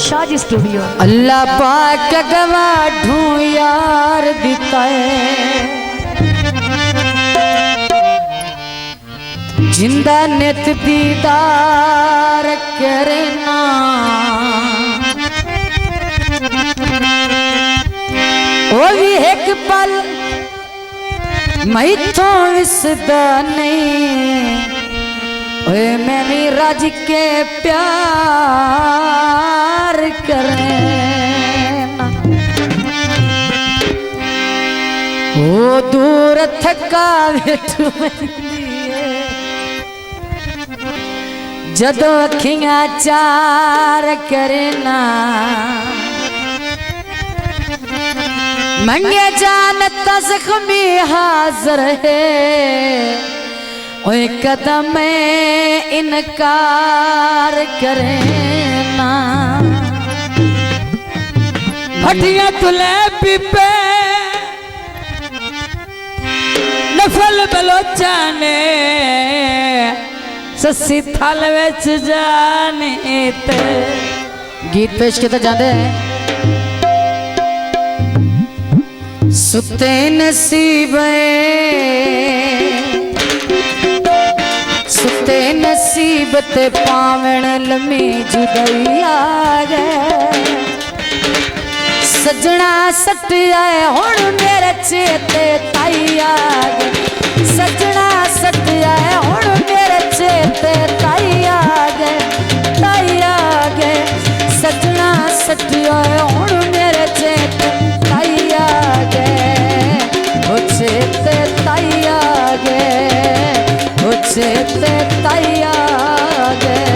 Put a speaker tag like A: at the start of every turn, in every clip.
A: Shaji studio.
B: अल्लाह पाक गवा ढूं यार दिता है जिंदा नित दीदार करना वो भी एक पल मैथों विसदा नहीं ओए मैंने राज के प्यार करना वो दूर थका बैठू जदों अखियां चार करना मंगे जानता जख्मी हाजिर है ओए कदम इनकार करना
C: भटिया तुले पिपे नफल बलोचा ने ससी थाल विच जाने ते
B: गीत पेश किया जाते हैं सुते नसीब सुते नसीब ते पावण लम्मी जुदाई आ गए सजना सट आए हुण मेरे चेते ताई आ गए सजना सट आए हुण मेरे चेते ताई आ गए सजना सट आए हुण मेरे चेते ताई आ गए ओ चेते ताई आ गए ओ चेते ताई आ गए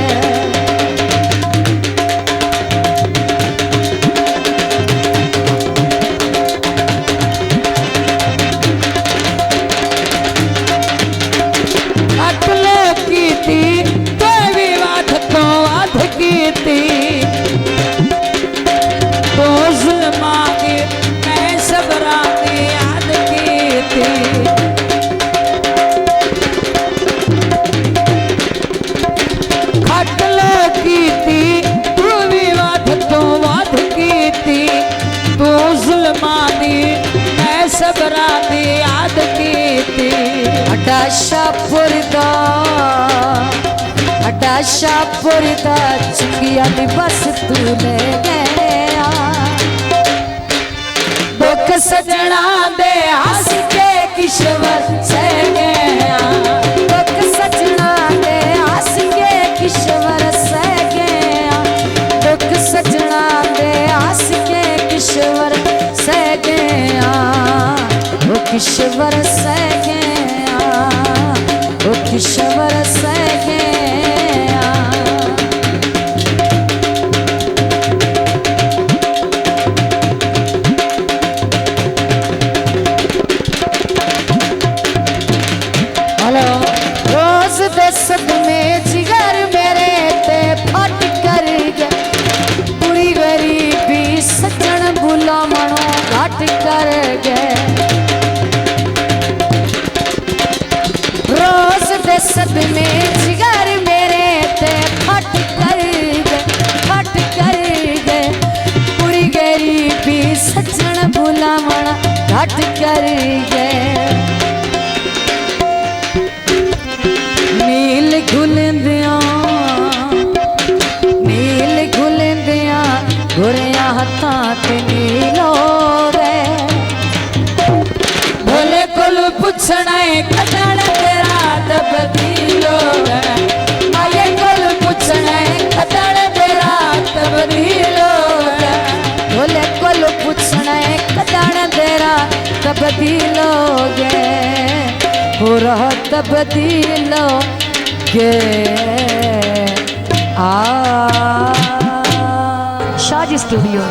B: शाहपुर दा चुंगिया दी बस तू ले गया दुख सजना दे हंस के किश्वर सह गया दुख सजना दे हंस के किश्वर सह गया दुख सजना दे हंस के किश्वर सह गया वो किश्वर सह गया वो किश्वर सह गया सदमे जिगर मेरे ते फट कर गए पूरी गरीबी सजन बुलावणो घट कर गए रोज दे सदमे जिगर मेरे ते फट कर गए पूरी गरीबी सजन बुलावणो घट कर गए नील घुलंदिया गुरिया हथा ते नीलो रे भोले कोल पुछना है कदण तेरा तब्दीलो रे माये कोल पुछना है कदण तेरा तब्दीलो रे भोले कोल पुछना है कदण तेरा तब्दीलो गे हो रहा तब्दीलो गे शाजी स्टूडियो।